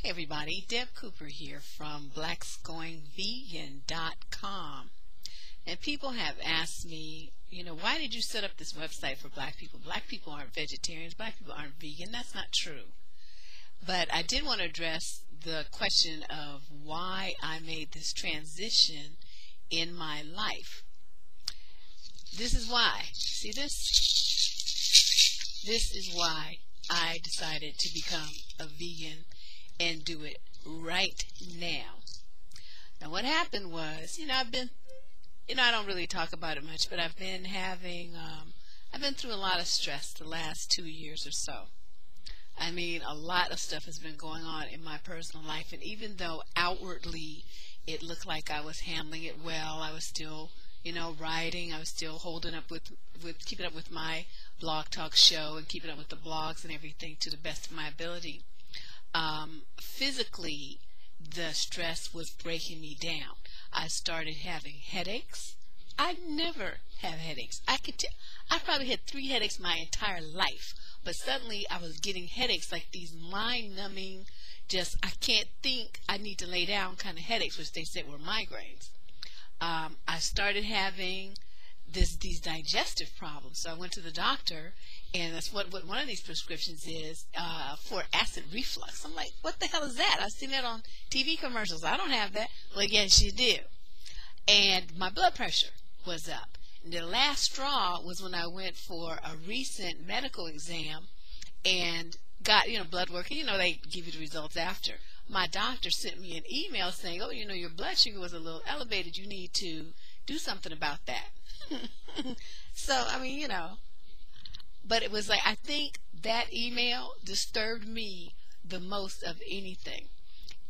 Hey everybody, Deb Cooper here from blacksgoingvegan.com. And people have asked me, why did you set up this website for black people? Black people aren't vegetarians, black people aren't vegan. That's not true. But I did want to address the question of why I made this transition in my life. This is why. See this? This is why I decided to become a vegan and do it right now. Now what happened was, I've been, I don't really talk about it much, but I've been having, I've been through a lot of stress the last 2 years or so. I mean, a lot of stuff has been going on in my personal life, and even though outwardly it looked like I was handling it well, I was still, writing, I was still holding up with keeping up with my blog talk show and keeping up with the blogs and everything to the best of my ability. Physically, the stress was breaking me down. I started having headaches. I never have headaches. I probably had 3 headaches my entire life, but suddenly I was getting headaches, like these mind-numbing, just I can't think, I need to lay down kind of headaches, which they said were migraines. I started having these digestive problems, so I went to the doctor, and that's what one of these prescriptions is for acid reflux. I'm like, what the hell is that? I've seen that on TV commercials. I don't have that. Well, yes, you do. And my blood pressure was up. And the last straw was when I went for a recent medical exam and got, blood work. And, they give you the results after. My doctor sent me an email saying, oh, your blood sugar was a little elevated. You need to do something about that. So, but it was like, I think that email disturbed me the most of anything.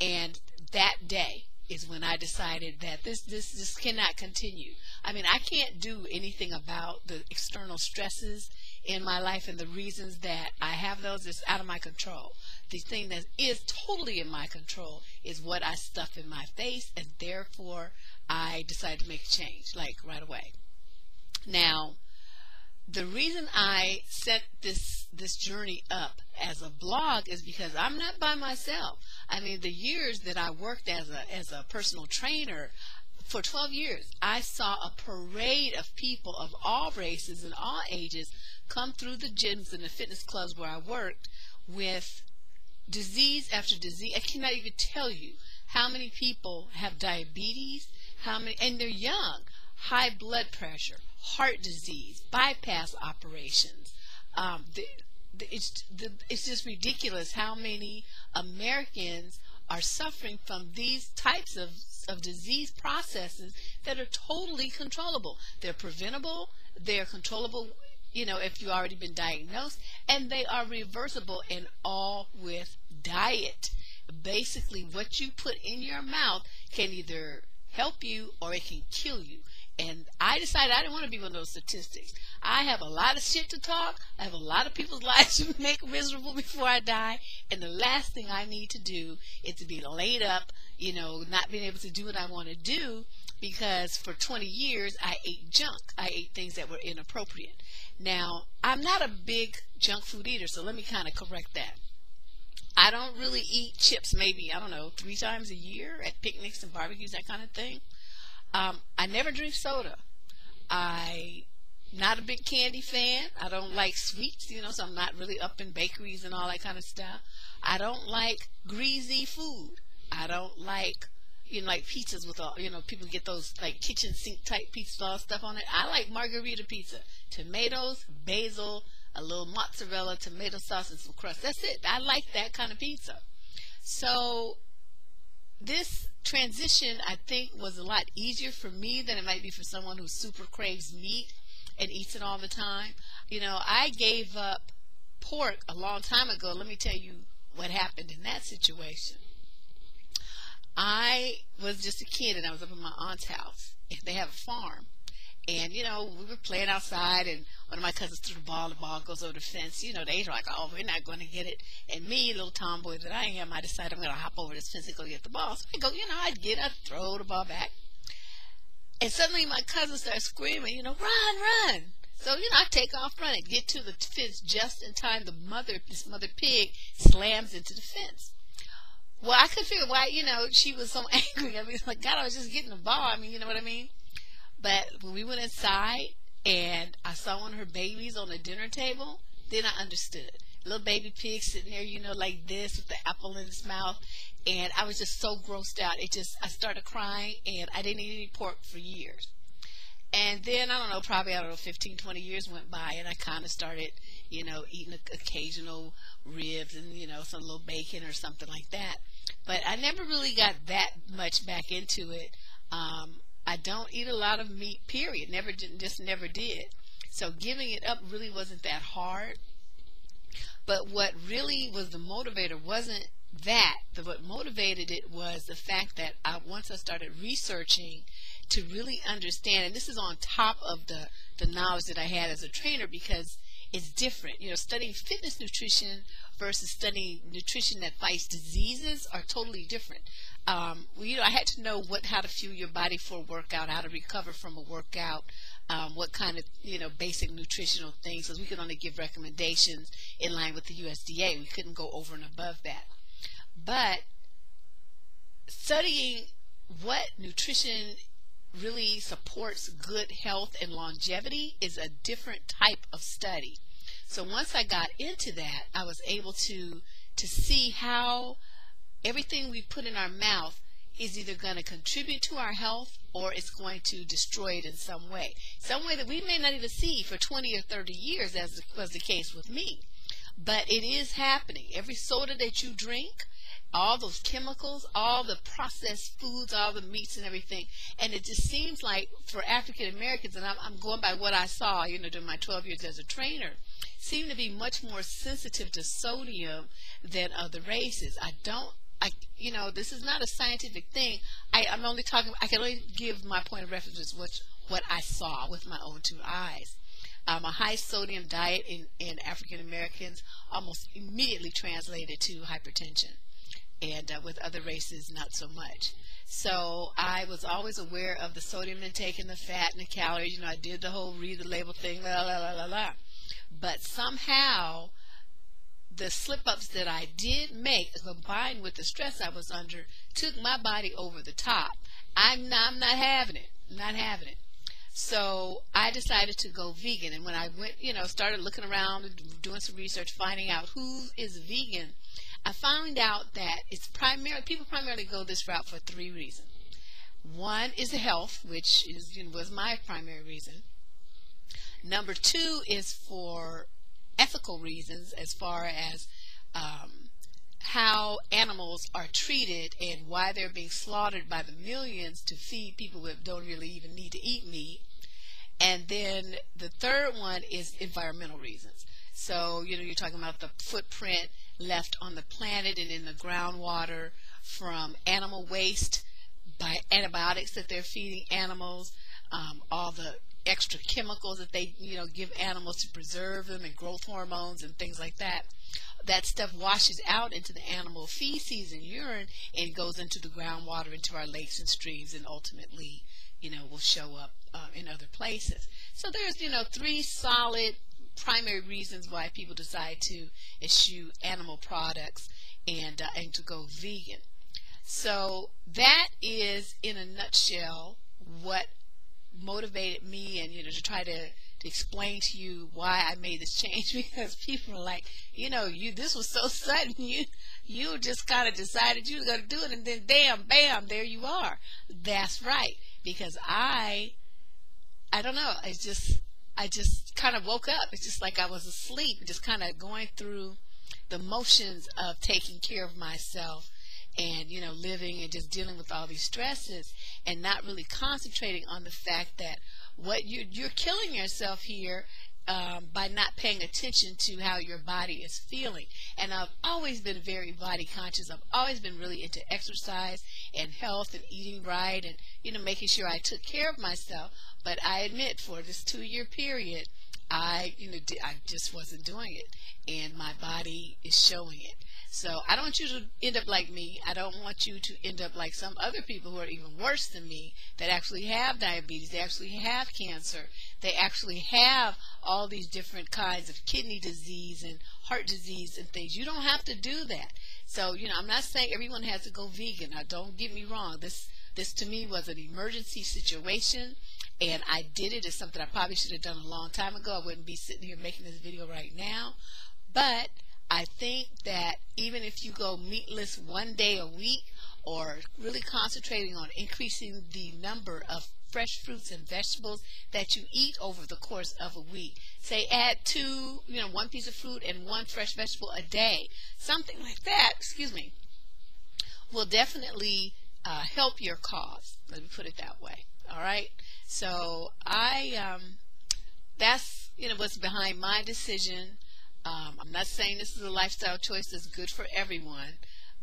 And that day is when I decided that this cannot continue. I mean, I can't do anything about the external stresses in my life, and the reasons that I have those is out of my control. The thing that is totally in my control is what I stuff in my face, and therefore I decided to make a change, like right away. Now, the reason I set this journey up as a blog is because I'm not by myself. I mean, the years that I worked as a personal trainer, for 12 years, I saw a parade of people of all races and all ages come through the gyms and the fitness clubs where I worked with disease after disease. I cannot even tell you how many people have diabetes, and they're young, high blood pressure, heart disease, bypass operations. It's just ridiculous how many Americans are suffering from these types of disease processes that are totally controllable. They're preventable, they're controllable, if you've already been diagnosed, and they are reversible, and all with diet. Basically, what you put in your mouth can either help you or it can kill you. And I decided I didn't want to be one of those statistics. I have a lot of shit to talk. I have a lot of people's lives to make miserable before I die. And the last thing I need to do is to be laid up, not being able to do what I want to do, because for 20 years I ate junk. I ate things that were inappropriate. Now, I'm not a big junk food eater, so let me kind of correct that. I don't really eat chips maybe, 3 times a year at picnics and barbecues, that kind of thing. I never drink soda. I'm not a big candy fan. I don't like sweets, so I'm not really up in bakeries and all that kind of stuff. I don't like greasy food. I don't like, like pizzas with all, people get those like kitchen sink type pizzas, all stuff on it. I like margarita pizza, tomatoes, basil, a little mozzarella, tomato sauce, and some crust. That's it. I like that kind of pizza. So this transition, I think, was a lot easier for me than it might be for someone who super craves meat and eats it all the time. I gave up pork a long time ago. Let me tell you what happened in that situation. I was just a kid, and I was up at my aunt's house, and they have a farm. And, we were playing outside, and one of my cousins threw the ball goes over the fence. They were like, oh, we're not going to get it. And me, little tomboy that I am, I decided I'm going to hop over this fence and go get the ball. So I go, I'd throw the ball back. And suddenly my cousin starts screaming, run. So, I take off running, get to the fence just in time. This mother pig slams into the fence. Well, I couldn't figure why, she was so angry. I mean, like, God, I was just getting a ball. I mean, you know what I mean? But when we went inside and I saw one of her babies on the dinner table, then I understood. Little baby pig sitting there, like this with the apple in its mouth. And I was just so grossed out. I started crying, and I didn't eat any pork for years. And then, I don't know, probably, 15, 20 years went by, and I kind of started, eating occasional ribs and, some little bacon or something like that. But I never really got that much back into it. I don't eat a lot of meat, period. Just never did. So giving it up really wasn't that hard. But what really was the motivator wasn't that. What motivated it was the fact that once I started researching to really understand, and this is on top of the knowledge that I had as a trainer, because it's different. Studying fitness nutrition versus studying nutrition that fights diseases are totally different. I had to know how to fuel your body for a workout, how to recover from a workout, what kind of, basic nutritional things, because we could only give recommendations in line with the USDA. We couldn't go over and above that. But studying what nutrition really supports good health and longevity is a different type of study. So once I got into that, I was able to see how everything we put in our mouth is either going to contribute to our health or it's going to destroy it in some way that we may not even see for 20 or 30 years, as was the case with me. But it is happening. Every soda that you drink, all those chemicals, all the processed foods, all the meats and everything. And it just seems like for African Americans, and I'm going by what I saw, during my 12 years as a trainer, seem to be much more sensitive to sodium than other races. This is not a scientific thing. I can only give my point of reference is what I saw with my own two eyes. A high sodium diet in African Americans almost immediately translated to hypertension. And with other races, not so much. So I was always aware of the sodium intake and the fat and the calories. I did the whole read the label thing, la la la la la. But somehow, the slip-ups that I did make, combined with the stress I was under, took my body over the top. I'm not having it. Not having it. So I decided to go vegan. And when I went, started looking around and doing some research, finding out who is vegan, I found out that people primarily go this route for 3 reasons. One is the health, which was my primary reason. Number 2 is for ethical reasons, as far as how animals are treated and why they're being slaughtered by the millions to feed people who don't really even need to eat meat. And then the third one is environmental reasons. So, you're talking about the footprint left on the planet and in the groundwater from animal waste, by antibiotics that they're feeding animals, all the extra chemicals that they give animals to preserve them, and growth hormones and things like that. That stuff washes out into the animal feces and urine and goes into the groundwater, into our lakes and streams, and ultimately will show up in other places. So there's 3 solid primary reasons why people decide to eschew animal products and to go vegan. So that is, in a nutshell, what motivated me, and to try to explain to you why I made this change, because people are like, this was so sudden, you just kind of decided you were going to do it, and then bam, there you are. That's right, because I don't know, I just kind of woke up. It's just like I was asleep, just kind of going through the motions of taking care of myself and, living and just dealing with all these stresses, and not really concentrating on the fact that what you're killing yourself here by not paying attention to how your body is feeling. And I've always been very body conscious. I've always been really into exercise and health and eating right and, making sure I took care of myself. But I admit, for this 2-year period, I just wasn't doing it, and my body is showing it. So I don't want you to end up like me. I don't want you to end up like some other people who are even worse than me, that actually have diabetes, they actually have cancer, they actually have all these different kinds of kidney disease and heart disease and things. You don't have to do that. So, I'm not saying everyone has to go vegan. Now, don't get me wrong. This to me was an emergency situation, and I did it. It's something I probably should have done a long time ago. I wouldn't be sitting here making this video right now. But I think that even if you go meatless one day a week, or really concentrating on increasing the number of fresh fruits and vegetables that you eat over the course of a week. Say add one piece of fruit and one fresh vegetable a day. Something like that, will definitely help your cause. Let me put it that way. All right. So that's what's behind my decision. I'm not saying this is a lifestyle choice that's good for everyone,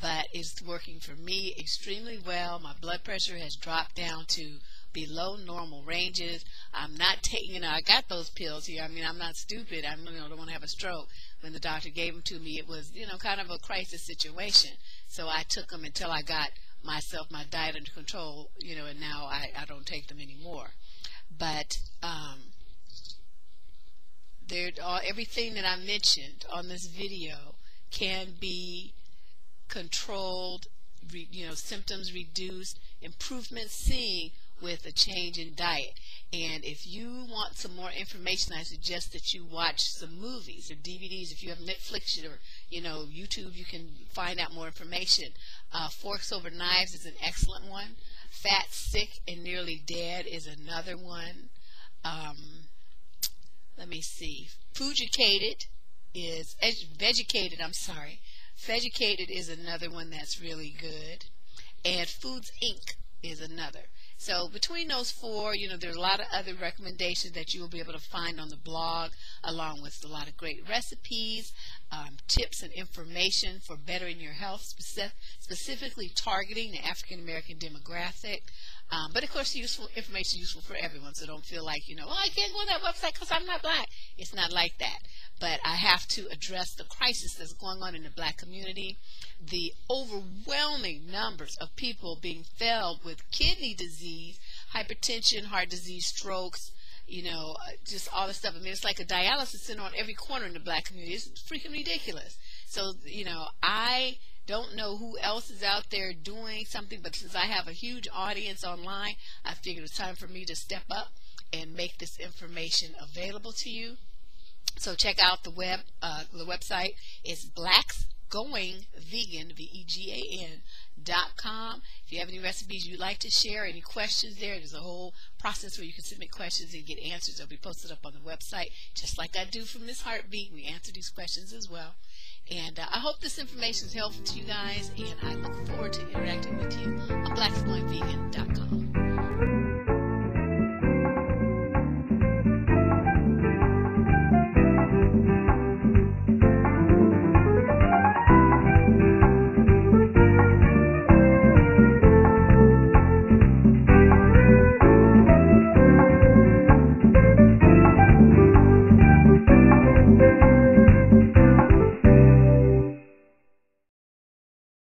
but it's working for me extremely well. My blood pressure has dropped down to below normal ranges. I'm not taking, I got those pills here. I mean, I'm not stupid. I don't want to have a stroke. When the doctor gave them to me, it was, kind of a crisis situation. So I took them until I got my diet under control, and now I don't take them anymore. But everything that I mentioned on this video can be controlled, symptoms reduced, improvements seen with a change in diet. And if you want some more information, I suggest that you watch some movies or DVDs. If you have Netflix or YouTube, you can find out more information. Forks Over Knives is an excellent one. Fat, Sick, and Nearly Dead is another one. Let me see. Vegetated is another one that's really good. And Foods Inc. is another. So between those four, there are a lot of other recommendations that you will be able to find on the blog, along with a lot of great recipes, tips and information for bettering your health, specifically targeting the African American demographic. But of course, information useful for everyone, so don't feel like, I can't go on that website because I'm not black. It's not like that. But I have to address the crisis that's going on in the black community, the overwhelming numbers of people being felled with kidney disease, hypertension, heart disease, strokes, just all this stuff. I mean, it's like a dialysis center on every corner in the black community. It's freaking ridiculous. So, I don't know who else is out there doing something, but since I have a huge audience online, I figured it was time for me to step up and make this information available to you. So check out the website. It's blacksgoingvegan, VEGAN.com. If you have any recipes you'd like to share, any questions there's a whole process where you can submit questions and get answers. They'll be posted up on the website, just like I do for Miss Heartbeat. We answer these questions as well. And I hope this information is helpful to you guys, and I look forward to interacting with you on blacksgoingvegan.com.